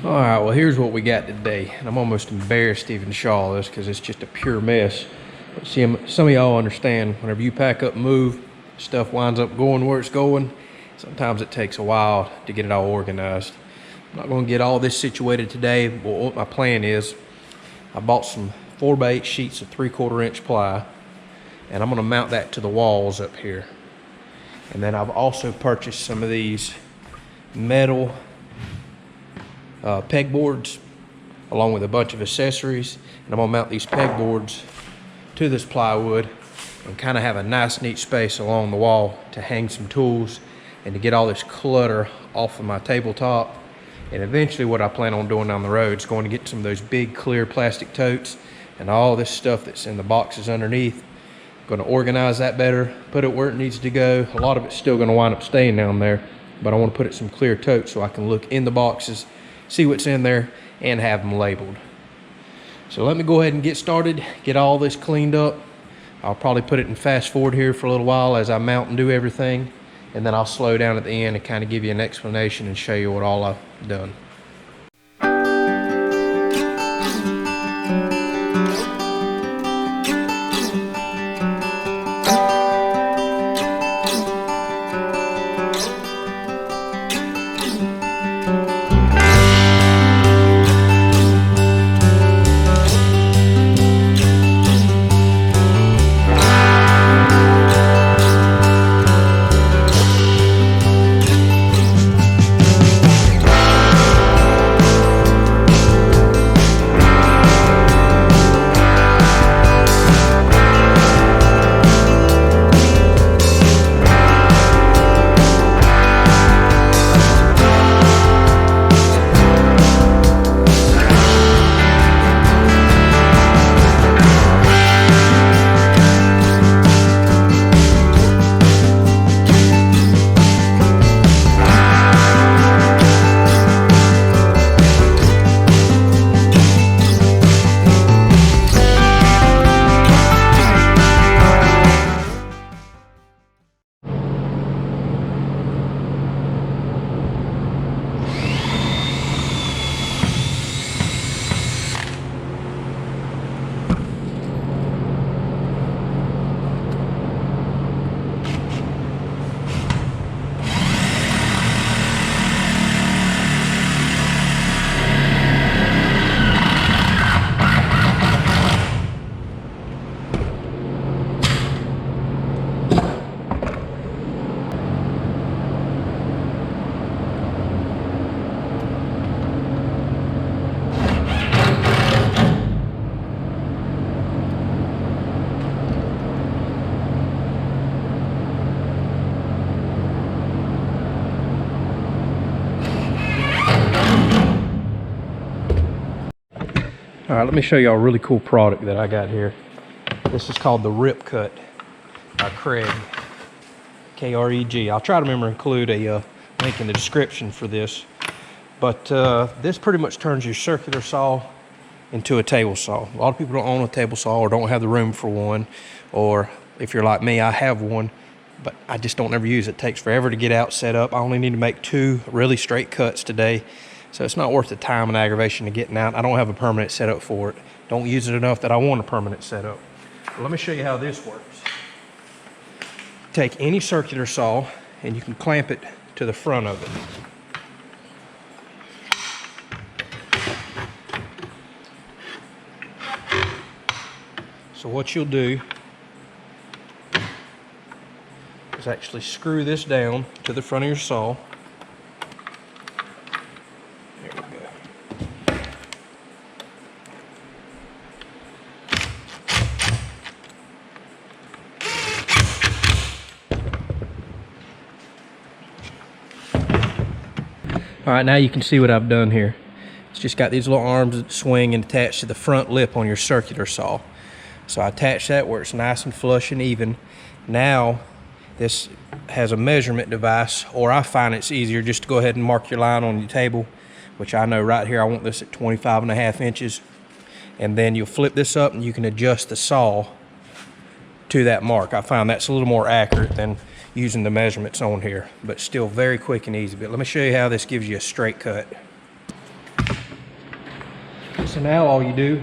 All right, well, here's what we got today. And I'm almost embarrassed to even show all this because it's just a pure mess. But see, some of y'all understand whenever you pack up and move, stuff winds up going where it's going. Sometimes it takes a while to get it all organized. I'm not going to get all this situated today, but what my plan is, I bought some 4x8 sheets of 3/4 inch ply, and I'm going to mount that to the walls up here. And then I've also purchased some of these metal pegboards along with a bunch of accessories, and I'm gonna mount these pegboards to this plywood and kind of have a nice neat space along the wall to hang some tools and to get all this clutter off of my tabletop. And eventually what I plan on doing down the road is going to get some of those big clear plastic totes and all this stuff that's in the boxes underneath. Going to organize that better, put it where it needs to go. A lot of it's still going to wind up staying down there, but I want to put it some clear totes so I can look in the boxes, see what's in there, and have them labeled. So let me go ahead and get started, get all this cleaned up. I'll probably put it in fast forward here for a little while as I mount and do everything, and then I'll slow down at the end and kind of give you an explanation and show you what all I've done. All right, let me show y'all a really cool product that I got here. This is called the Rip Cut by Kreg, K-R-E-G. I'll try to remember to include a link in the description for this. But this pretty much turns your circular saw into a table saw. A lot of people don't own a table saw or don't have the room for one. Or if you're like me, I have one, but I just don't ever use it. It takes forever to get out, set up. I only need to make 2 really straight cuts today. So it's not worth the time and aggravation of getting out. I don't have a permanent setup for it. Don't use it enough that I want a permanent setup. But let me show you how this works. Take any circular saw and you can clamp it to the front of it. So what you'll do is actually screw this down to the front of your saw. All right, now you can see what I've done here. It's just got these little arms that swing and attach to the front lip on your circular saw. So I attach that where it's nice and flush and even. Now this has a measurement device, or I find it's easier just to go ahead and mark your line on your table, which I know right here I want this at 25.5 inches. And then you'll flip this up and you can adjust the saw to that mark. I find that's a little more accurate than using the measurements on here, but still very quick and easy. But let me show you how this gives you a straight cut. So now all you do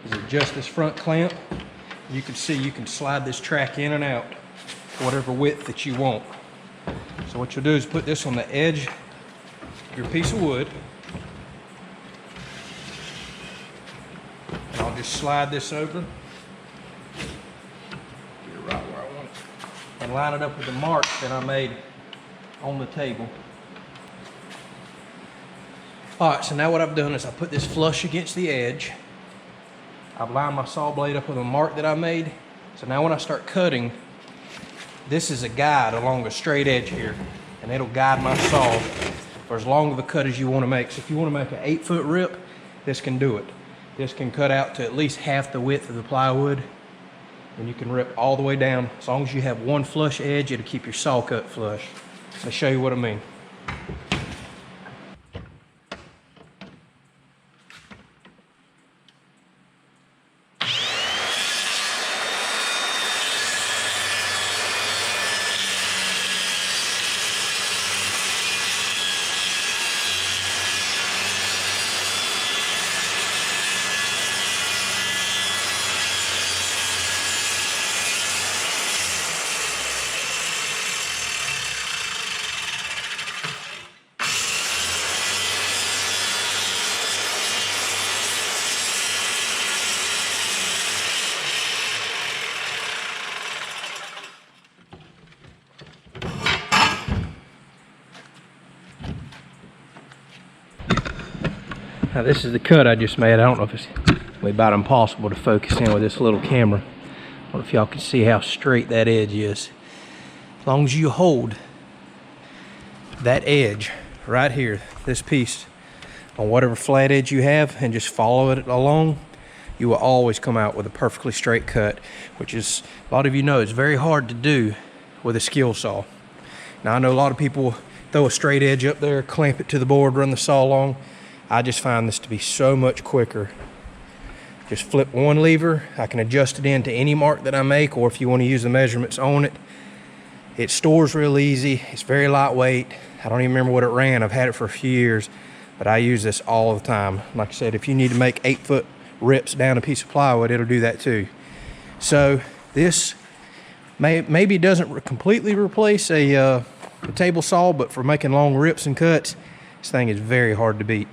is adjust this front clamp. You can see you can slide this track in and out whatever width that you want. So what you'll do is put this on the edge of your piece of wood. And I'll just slide this over. Get it right where I want it. And line it up with the mark that I made on the table. Alright, so now what I've done is I put this flush against the edge. I've lined my saw blade up with a mark that I made. So now when I start cutting, this is a guide along a straight edge here, and it'll guide my saw for as long of a cut as you want to make. So if you want to make an 8-foot rip, this can do it. This can cut out to at least half the width of the plywood, and you can rip all the way down. As long as you have one flush edge, it'll keep your saw cut flush. Let me show you what I mean. Now this is the cut I just made. I don't know if it's way about impossible to focus in with this little camera. I don't know if y'all can see how straight that edge is. As long as you hold that edge right here, this piece, on whatever flat edge you have, and just follow it along, you will always come out with a perfectly straight cut, which is, a lot of you know, it's very hard to do with a skill saw. Now I know a lot of people throw a straight edge up there, clamp it to the board, run the saw along. I just find this to be so much quicker. Just flip one lever. I can adjust it into any mark that I make, or if you want to use the measurements on it. It stores real easy. It's very lightweight. I don't even remember what it ran. I've had it for a few years, but I use this all the time. Like I said, if you need to make 8-foot rips down a piece of plywood, it'll do that too. So this maybe doesn't completely replace a table saw, but for making long rips and cuts, this thing is very hard to beat.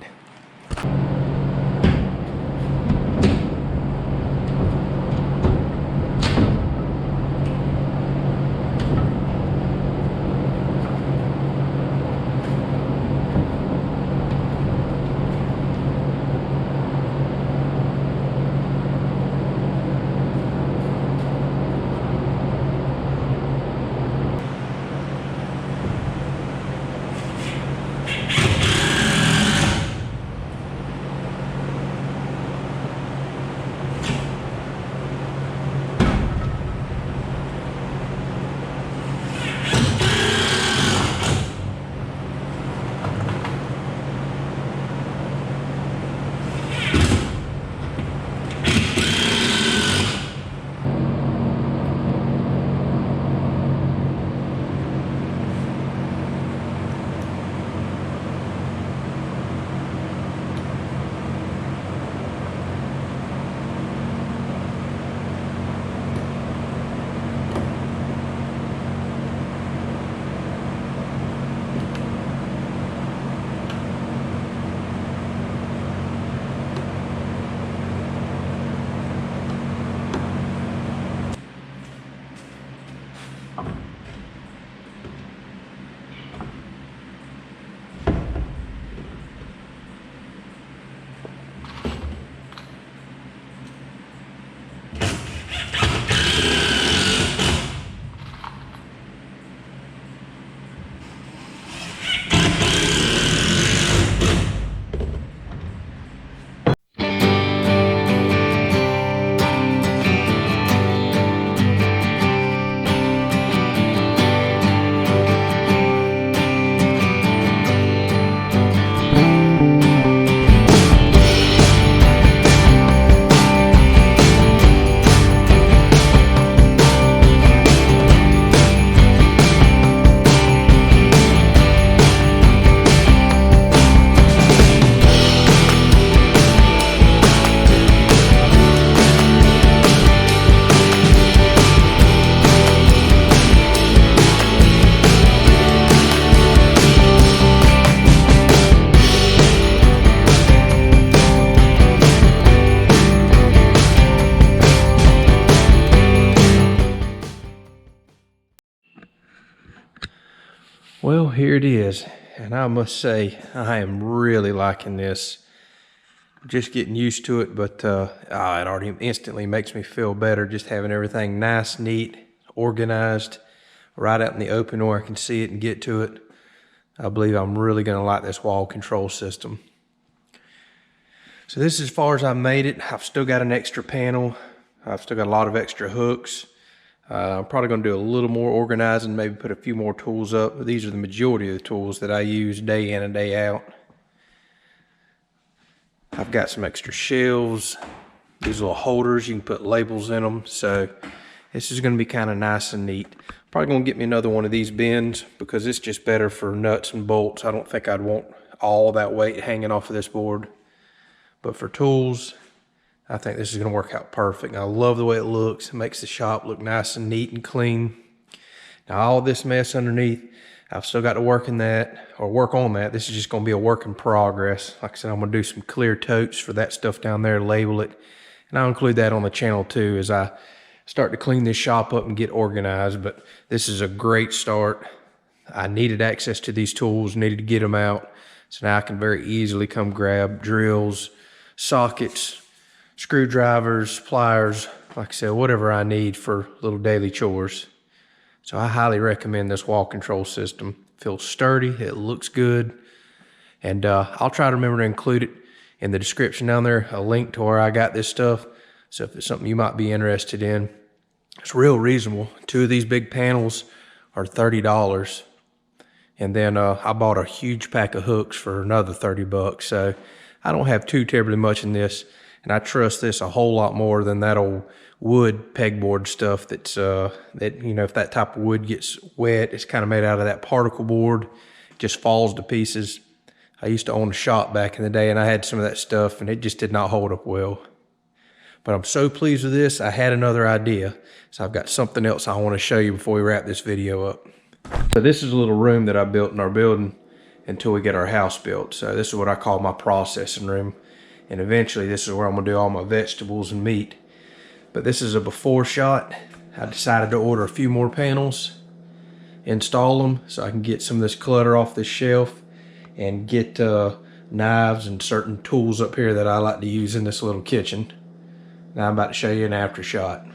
here it is. And I must say, I am really liking this. Just getting used to it, but it already instantly makes me feel better just having everything nice, neat, organized, right out in the open where I can see it and get to it. I believe I'm really going to like this wall control system. So this is as far as I made it. I've still got an extra panel. I've still got a lot of extra hooks. I'm probably going to do a little more organizing, maybe put a few more tools up. But these are the majority of the tools that I use day in and day out. I've got some extra shelves. These little holders, you can put labels in them. So this is going to be kind of nice and neat. Probably going to get me another one of these bins because it's just better for nuts and bolts. I don't think I'd want all that weight hanging off of this board. But for tools, I think this is going to work out perfect. I love the way it looks. It makes the shop look nice and neat and clean. Now all this mess underneath, I've still got to work on that. This is just going to be a work in progress. Like I said, I'm going to do some clear totes for that stuff down there, label it. And I'll include that on the channel too as I start to clean this shop up and get organized. But this is a great start. I needed access to these tools, needed to get them out. So now I can very easily come grab drills, sockets, screwdrivers, pliers, like I said, whatever I need for little daily chores. So I highly recommend this wall control system. It feels sturdy, it looks good, and I'll try to remember to include it in the description down there, a link to where I got this stuff. So if it's something you might be interested in, it's real reasonable. 2 of these big panels are $30. And then I bought a huge pack of hooks for another 30 bucks. So I don't have too terribly much in this. And I trust this a whole lot more than that old wood pegboard stuff that's, if that type of wood gets wet, it's kind of made out of that particle board, it just falls to pieces. I used to own a shop back in the day and I had some of that stuff and it just did not hold up well. But I'm so pleased with this, I had another idea. So I've got something else I want to show you before we wrap this video up. So this is a little room that I built in our building until we get our house built. So this is what I call my processing room. And eventually this is where I'm gonna do all my vegetables and meat. But this is a before shot. I decided to order a few more panels, install them so I can get some of this clutter off this shelf and get knives and certain tools up here that I like to use in this little kitchen. Now I'm about to show you an after shot.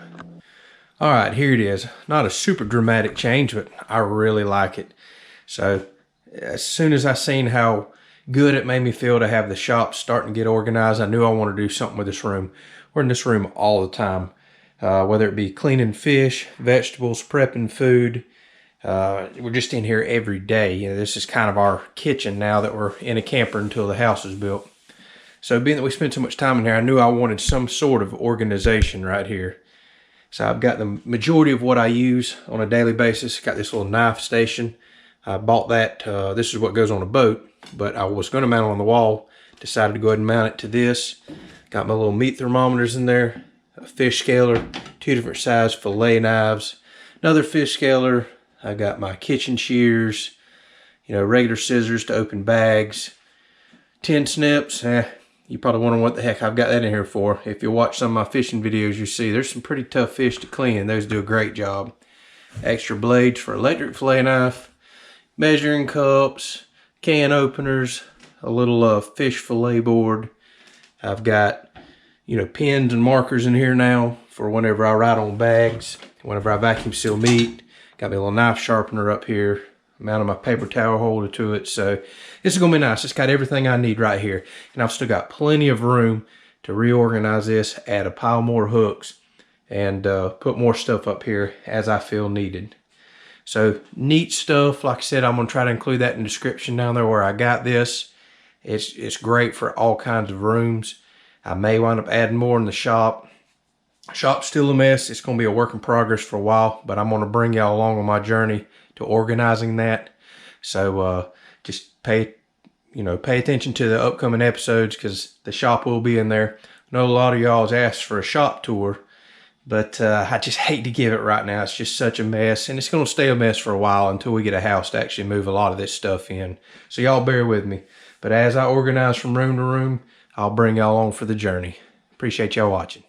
All right, here it is. Not a super dramatic change, but I really like it. So as soon as I seen how good it made me feel to have the shop starting to get organized, I knew I wanted to do something with this room. We're in this room all the time, whether it be cleaning fish, vegetables, prepping food. We're just in here every day. This is kind of our kitchen now that we're in a camper until the house is built. So being that we spend so much time in here, I knew I wanted some sort of organization right here. So I've got the majority of what I use on a daily basis. Got this little knife station. I bought that. This is what goes on a boat, but I was going to mount it on the wall. Decided to go ahead and mount it to this. Got my little meat thermometers in there, a fish scaler, 2 different size fillet knives, another fish scaler. I got my kitchen shears, regular scissors to open bags, tin snips. You probably wonder what the heck I've got that in here for. If you watch some of my fishing videos, you see there's some pretty tough fish to clean, and those do a great job. Extra blades for electric fillet knife, measuring cups, can openers, a little fish fillet board. I've got, pens and markers in here now for whenever I write on bags, whenever I vacuum seal meat. Got me a little knife sharpener up here. Mounted my paper towel holder to it. So this is going to be nice. It's got everything I need right here. And I've still got plenty of room to reorganize this, add a pile more hooks, and put more stuff up here as I feel needed. So neat stuff. Like I said, I'm going to try to include that in the description down there where I got this. It's great for all kinds of rooms. I may wind up adding more in the shop. Shop's still a mess. It's going to be a work in progress for a while, but I'm going to bring y'all along on my journey to organizing that. So just pay attention to the upcoming episodes because the shop will be in there. I know a lot of y'all has asked for a shop tour, but I just hate to give it right now. It's just such a mess, and it's going to stay a mess for a while until we get a house to actually move a lot of this stuff in. So y'all bear with me. But as I organize from room to room, I'll bring y'all along for the journey. Appreciate y'all watching.